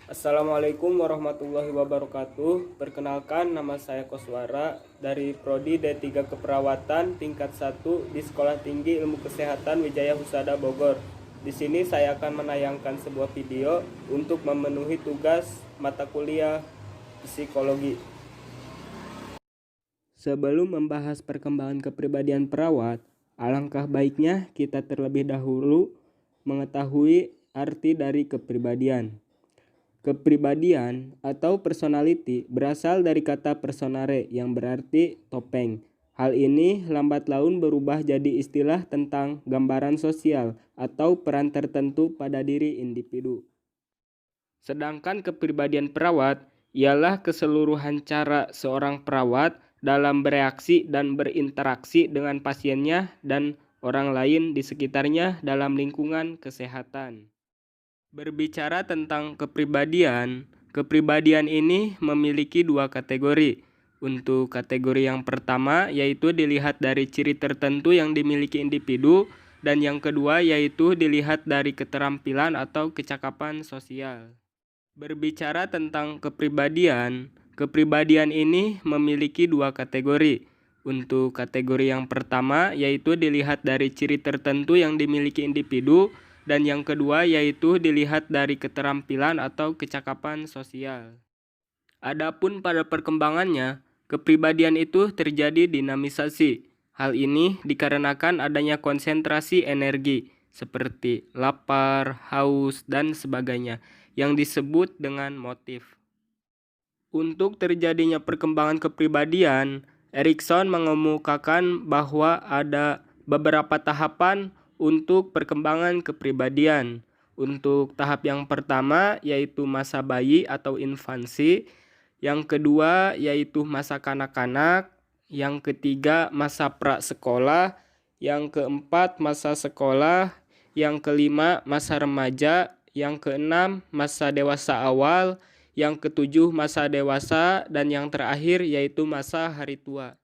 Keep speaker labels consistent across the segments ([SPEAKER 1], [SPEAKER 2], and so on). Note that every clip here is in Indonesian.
[SPEAKER 1] Assalamualaikum warahmatullahi wabarakatuh. Perkenalkan, nama saya Koswara dari Prodi D3 Keperawatan tingkat 1 di Sekolah Tinggi Ilmu Kesehatan Wijaya Husada Bogor. Di sini saya akan menayangkan sebuah video untuk memenuhi tugas mata kuliah psikologi. Sebelum membahas perkembangan kepribadian perawat, alangkah baiknya kita terlebih dahulu mengetahui arti dari kepribadian. Kepribadian atau personality berasal dari kata personare yang berarti topeng. Hal ini lambat laun berubah jadi istilah tentang gambaran sosial atau peran tertentu pada diri individu. Sedangkan kepribadian perawat ialah keseluruhan cara seorang perawat dalam bereaksi dan berinteraksi dengan pasiennya dan orang lain di sekitarnya dalam lingkungan kesehatan. Berbicara tentang kepribadian, kepribadian ini memiliki dua kategori. Untuk kategori yang pertama yaitu dilihat dari ciri tertentu yang dimiliki individu, dan yang kedua yaitu dilihat dari keterampilan atau kecakapan sosial. Berbicara tentang kepribadian, kepribadian ini memiliki dua kategori. Untuk kategori yang pertama yaitu dilihat dari ciri tertentu yang dimiliki individu, dan yang kedua yaitu dilihat dari keterampilan atau kecakapan sosial. Adapun pada perkembangannya, kepribadian itu terjadi dinamisasi. Hal ini dikarenakan adanya konsentrasi energi seperti lapar, haus, dan sebagainya yang disebut dengan motif. Untuk terjadinya perkembangan kepribadian, Erikson mengemukakan bahwa ada beberapa tahapan untuk perkembangan kepribadian. Untuk tahap yang pertama yaitu masa bayi atau infansi, yang kedua yaitu masa kanak-kanak, yang ketiga masa prasekolah, yang keempat masa sekolah, yang kelima masa remaja, yang keenam masa dewasa awal, yang ketujuh masa dewasa, dan yang terakhir yaitu masa hari tua.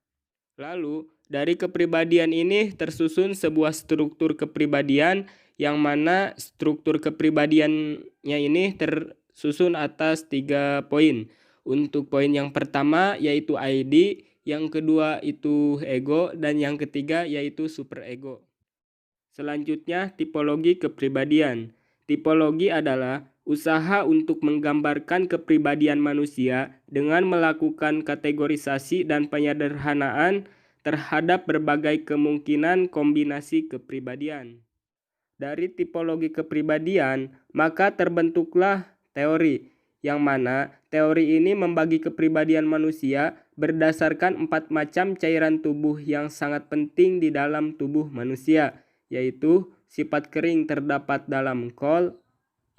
[SPEAKER 1] Lalu, dari kepribadian ini tersusun sebuah struktur kepribadian yang mana struktur kepribadiannya ini tersusun atas 3 poin. Untuk poin yang pertama yaitu ID, yang kedua itu ego, dan yang ketiga yaitu superego. Selanjutnya, tipologi kepribadian. Tipologi adalah usaha untuk menggambarkan kepribadian manusia dengan melakukan kategorisasi dan penyederhanaan terhadap berbagai kemungkinan kombinasi kepribadian. Dari tipologi kepribadian, maka terbentuklah teori, yang mana teori ini membagi kepribadian manusia berdasarkan 4 macam cairan tubuh yang sangat penting di dalam tubuh manusia, yaitu sifat kering terdapat dalam kol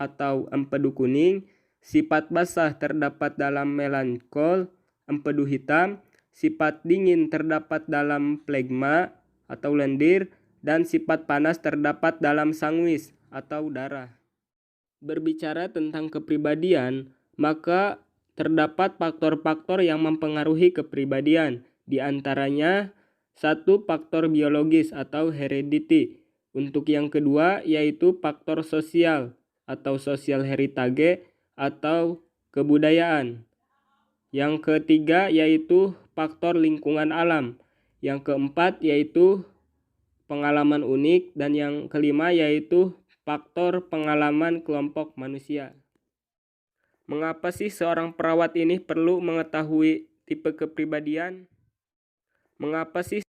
[SPEAKER 1] atau empedu kuning, sifat basah terdapat dalam melankol, empedu hitam, sifat dingin terdapat dalam plegma atau lendir, dan sifat panas terdapat dalam sanguis atau darah. Berbicara tentang kepribadian, maka terdapat faktor-faktor yang mempengaruhi kepribadian, di antaranya satu faktor biologis atau heredity. Untuk yang kedua yaitu faktor sosial atau social heritage atau kebudayaan. Yang ketiga yaitu faktor lingkungan alam. Yang keempat yaitu pengalaman unik, dan yang kelima yaitu faktor pengalaman kelompok manusia. Mengapa sih seorang perawat ini perlu mengetahui tipe kepribadian? Mengapa sih?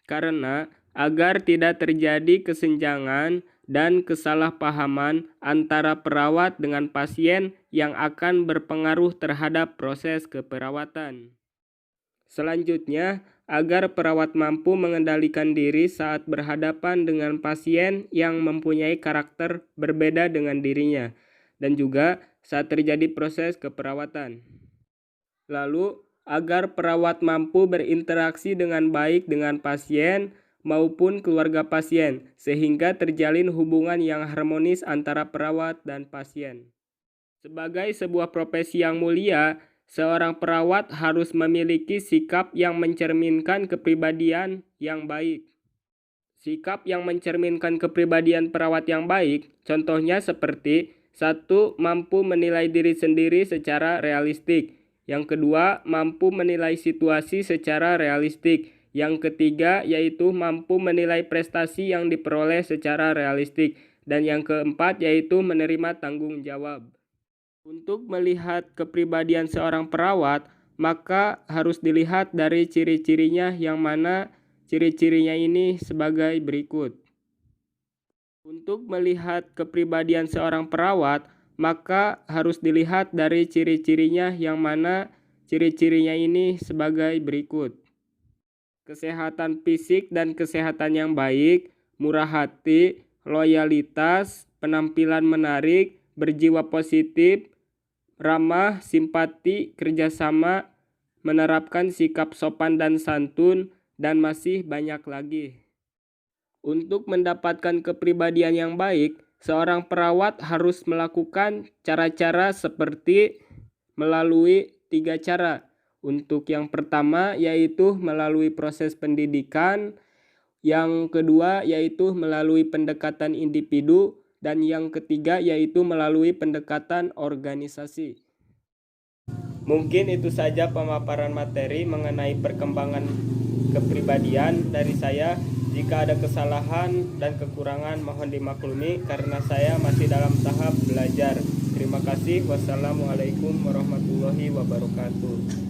[SPEAKER 1] Karena agar tidak terjadi kesenjangan dan kesalahpahaman antara perawat dengan pasien yang akan berpengaruh terhadap proses keperawatan. Selanjutnya, agar perawat mampu mengendalikan diri saat berhadapan dengan pasien yang mempunyai karakter berbeda dengan dirinya, dan juga saat terjadi proses keperawatan. Lalu, agar perawat mampu berinteraksi dengan baik dengan pasien maupun keluarga pasien, sehingga terjalin hubungan yang harmonis antara perawat dan pasien. Sebagai sebuah profesi yang mulia, seorang perawat harus memiliki sikap yang mencerminkan kepribadian yang baik. Sikap yang mencerminkan kepribadian perawat yang baik, contohnya seperti 1. Mampu menilai diri sendiri secara realistik. Yang kedua, mampu menilai situasi secara realistik. Yang ketiga, yaitu mampu menilai prestasi yang diperoleh secara realistik. Dan yang keempat, yaitu menerima tanggung jawab. Untuk melihat kepribadian seorang perawat, maka harus dilihat dari ciri-cirinya, yang mana ciri-cirinya ini sebagai berikut. Untuk melihat kepribadian seorang perawat, maka harus dilihat dari ciri-cirinya, yang mana ciri-cirinya ini sebagai berikut. Kesehatan fisik dan kesehatan yang baik, murah hati, loyalitas, penampilan menarik, berjiwa positif, ramah, simpati, kerjasama, menerapkan sikap sopan dan santun, dan masih banyak lagi. Untuk mendapatkan kepribadian yang baik, seorang perawat harus melakukan cara-cara seperti melalui 3 cara. Untuk yang pertama yaitu melalui proses pendidikan, yang kedua yaitu melalui pendekatan individu, dan yang ketiga yaitu melalui pendekatan organisasi. Mungkin itu saja pemaparan materi mengenai perkembangan kepribadian dari saya. Jika ada kesalahan dan kekurangan mohon dimaklumi karena saya masih dalam tahap belajar. Terima kasih. Wassalamualaikum warahmatullahi wabarakatuh.